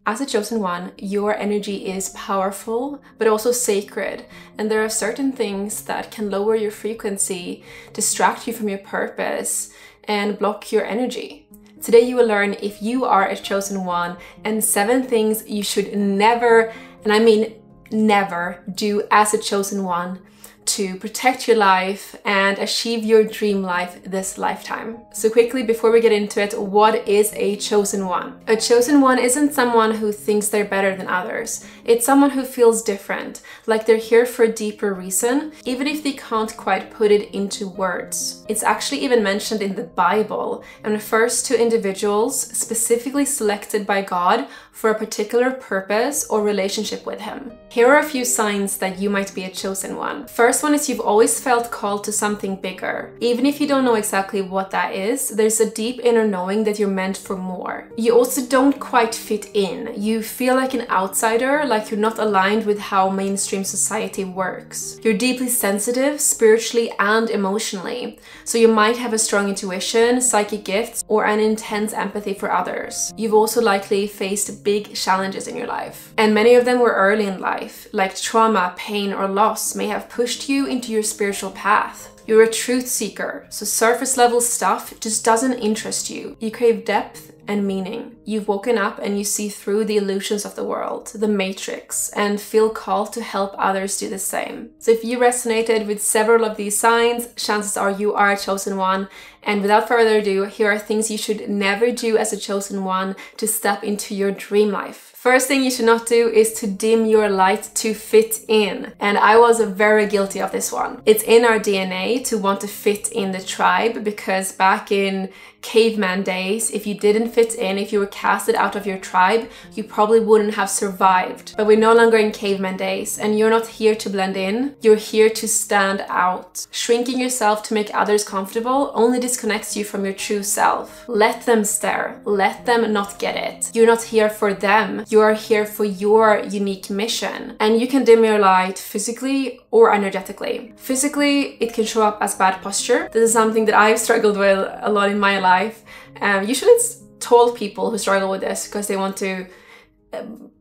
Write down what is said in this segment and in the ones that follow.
As a chosen one, your energy is powerful, but also sacred. And there are certain things that can lower your frequency, distract you from your purpose, and block your energy. Today you will learn if you are a chosen one and 7 things you should never, and I mean never, do as a chosen one to protect your life and achieve your dream life this lifetime. So quickly, before we get into it, what is a chosen one? A chosen one isn't someone who thinks they're better than others. It's someone who feels different, like they're here for a deeper reason, even if they can't quite put it into words. It's actually even mentioned in the Bible and refers to individuals specifically selected by God for a particular purpose or relationship with Him. Here are a few signs that you might be a chosen one. First one is you've always felt called to something bigger. Even if you don't know exactly what that is, there's a deep inner knowing that you're meant for more. You also don't quite fit in. You feel like an outsider, like you're not aligned with how mainstream society works. You're deeply sensitive, spiritually and emotionally. So you might have a strong intuition, psychic gifts, or an intense empathy for others. You've also likely faced big challenges in your life. And many of them were early in life, like trauma, pain, or loss may have pushed you into your spiritual path. You're a truth seeker, so surface level stuff just doesn't interest you. You crave depth and meaning. You've woken up and you see through the illusions of the world, the matrix, and feel called to help others do the same. So if you resonated with several of these signs, chances are you are a chosen one. And without further ado, here are things you should never do as a chosen one to step into your dream life. First thing you should not do is to dim your light to fit in. And I was very guilty of this one. It's in our DNA to want to fit in the tribe, because back in caveman days, if you didn't fit in, if you were casted out of your tribe, you probably wouldn't have survived. But we're no longer in caveman days, and you're not here to blend in, you're here to stand out. Shrinking yourself to make others comfortable only disconnects you from your true self. Let them stare, let them not get it. You're not here for them, you are here for your unique mission. And you can dim your light physically or energetically. Physically, it can show up as bad posture. This is something that I've struggled with a lot in my life. Usually it's tall people who struggle with this because they want to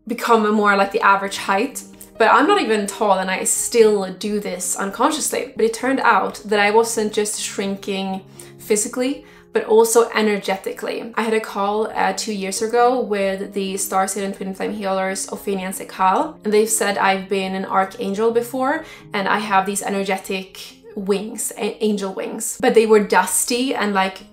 become more like the average height. But I'm not even tall and I still do this unconsciously. But it turned out that I wasn't just shrinking physically, but also energetically. I had a call 2 years ago with the Starseed and Twin Flame healers, Ophinia and Sekal, and they've said I've been an archangel before and I have these energetic wings, angel wings, but they were dusty and like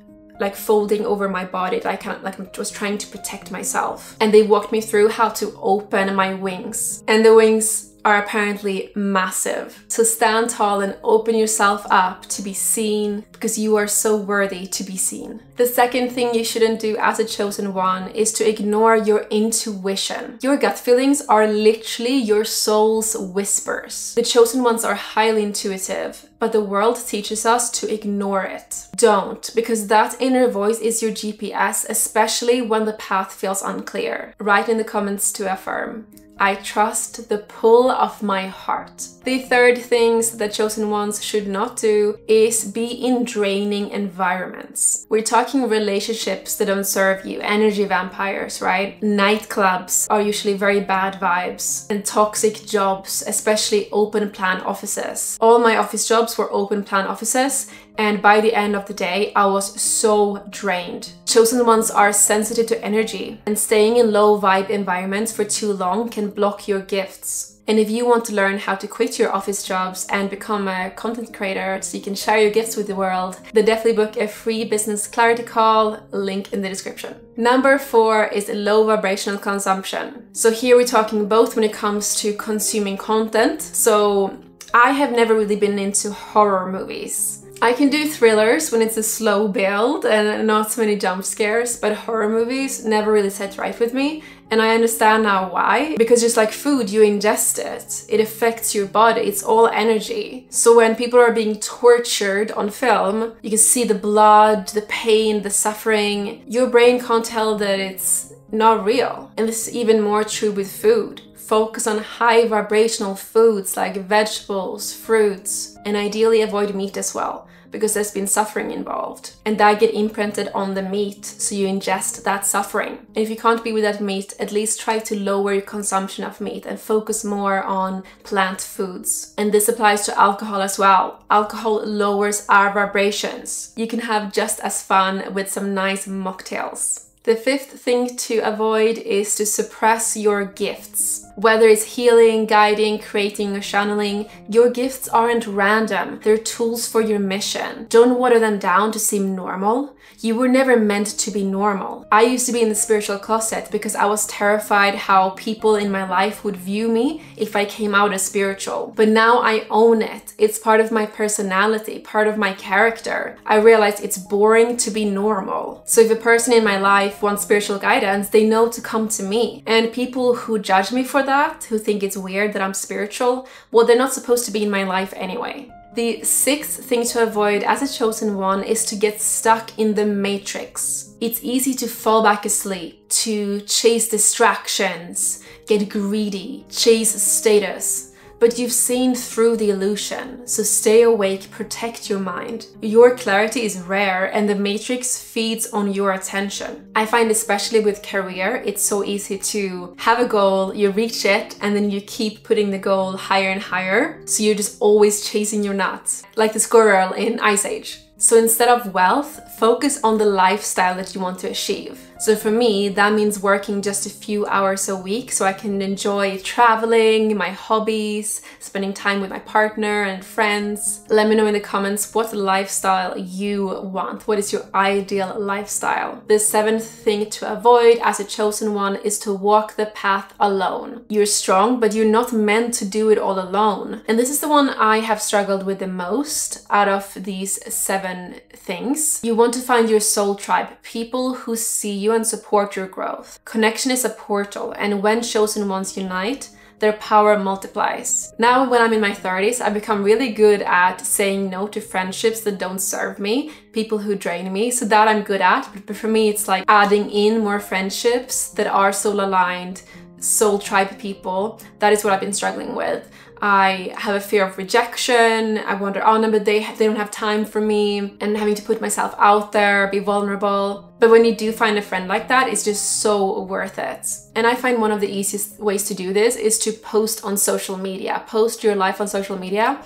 folding over my body, like I was trying to protect myself. And they walked me through how to open my wings. And the wings are apparently massive. So stand tall and open yourself up to be seen, because you are so worthy to be seen. The second thing you shouldn't do as a chosen one is to ignore your intuition. Your gut feelings are literally your soul's whispers. The chosen ones are highly intuitive, but the world teaches us to ignore it. Don't, because that inner voice is your GPS, especially when the path feels unclear. Write in the comments to affirm, I trust the pull of my heart. The third things that chosen ones should not do is be in draining environments. We're talking relationships that don't serve you, energy vampires, right? Nightclubs are usually very bad vibes, and toxic jobs, especially open plan offices. All my office jobs were open plan offices, and by the end of the day, I was so drained. Chosen ones are sensitive to energy, and staying in low vibe environments for too long can block your gifts. And if you want to learn how to quit your office jobs and become a content creator so you can share your gifts with the world, then definitely book a free business clarity call, link in the description. Number 4 is low vibrational consumption. So here we're talking both when it comes to consuming content. So I have never really been into horror movies. I can do thrillers when it's a slow build and not so many jump scares, but horror movies never really set right with me. And I understand now why, because just like food, you ingest it, it affects your body, it's all energy. So when people are being tortured on film, you can see the blood, the pain, the suffering. Your brain can't tell that it's not real. And this is even more true with food. Focus on high vibrational foods like vegetables, fruits, and ideally avoid meat as well. because there's been suffering involved. And that get imprinted on the meat, so you ingest that suffering. And if you can't be with that meat, at least try to lower your consumption of meat and focus more on plant foods. And this applies to alcohol as well. Alcohol lowers our vibrations. You can have just as fun with some nice mocktails. The fifth thing to avoid is to suppress your gifts. Whether it's healing, guiding, creating, or channeling, your gifts aren't random. They're tools for your mission. Don't water them down to seem normal. You were never meant to be normal. I used to be in the spiritual closet because I was terrified how people in my life would view me if I came out as spiritual. But now I own it. It's part of my personality, part of my character. I realized it's boring to be normal. So if a person in my life wants spiritual guidance, they know to come to me. And people who judge me for that, who think it's weird that I'm spiritual, well, they're not supposed to be in my life anyway. The sixth thing to avoid as a chosen one is to get stuck in the matrix. It's easy to fall back asleep, to chase distractions, get greedy, chase status. But you've seen through the illusion, so stay awake, protect your mind. Your clarity is rare and the matrix feeds on your attention. I find especially with career, it's so easy to have a goal, you reach it, and then you keep putting the goal higher and higher. So you're just always chasing your nuts, like the squirrel in Ice Age. So instead of wealth, focus on the lifestyle that you want to achieve. So for me, that means working just a few hours a week so I can enjoy traveling, my hobbies, spending time with my partner and friends. Let me know in the comments what lifestyle you want. What is your ideal lifestyle? The seventh thing to avoid as a chosen one is to walk the path alone. You're strong, but you're not meant to do it all alone. And this is the one I have struggled with the most out of these 7 things. You want to find your soul tribe, people who see you and support your growth. Connection is a portal, and when chosen ones unite, their power multiplies. Now, when I'm in my 30s, I've become really good at saying no to friendships that don't serve me, people who drain me, so that I'm good at. But for me, it's like adding in more friendships that are soul aligned, soul tribe people. That is what I've been struggling with. I have a fear of rejection. I wonder, oh no, but they don't have time for me, and having to put myself out there, be vulnerable. But when you do find a friend like that, it's just so worth it. And I find one of the easiest ways to do this is to post on social media. Post your life on social media,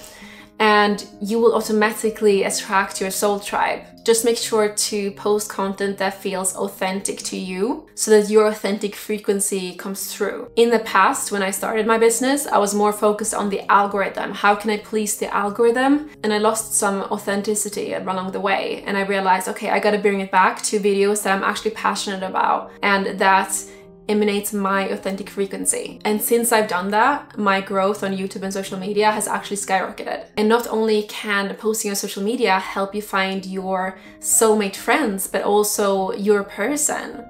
and you will automatically attract your soul tribe. Just make sure to post content that feels authentic to you so that your authentic frequency comes through. In the past, when I started my business, I was more focused on the algorithm. How can I please the algorithm? And I lost some authenticity along the way. And I realized, okay, I gotta bring it back to videos that I'm actually passionate about and that emanates my authentic frequency. And since I've done that, my growth on YouTube and social media has actually skyrocketed. And not only can posting on social media help you find your soulmate friends, but also your person.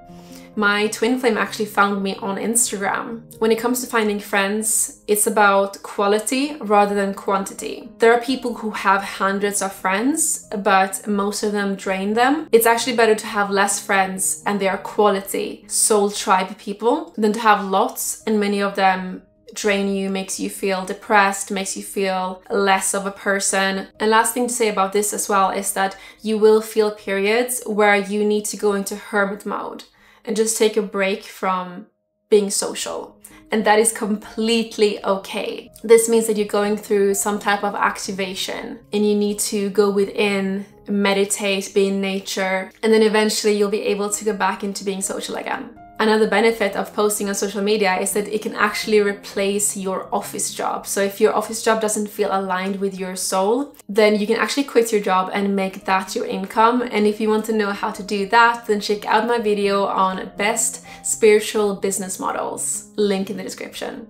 My twin flame actually found me on Instagram. When it comes to finding friends, it's about quality rather than quantity. There are people who have hundreds of friends, but most of them drain them. It's actually better to have less friends and they are quality, soul tribe people, than to have lots and many of them drain you, makes you feel depressed, makes you feel less of a person. And last thing to say about this as well is that you will feel periods where you need to go into hermit mode and just take a break from being social. And that is completely okay. This means that you're going through some type of activation and you need to go within, meditate, be in nature, and then eventually you'll be able to go back into being social again. Another benefit of posting on social media is that it can actually replace your office job. So if your office job doesn't feel aligned with your soul, then you can actually quit your job and make that your income. And if you want to know how to do that, then check out my video on best spiritual business models. Link in the description.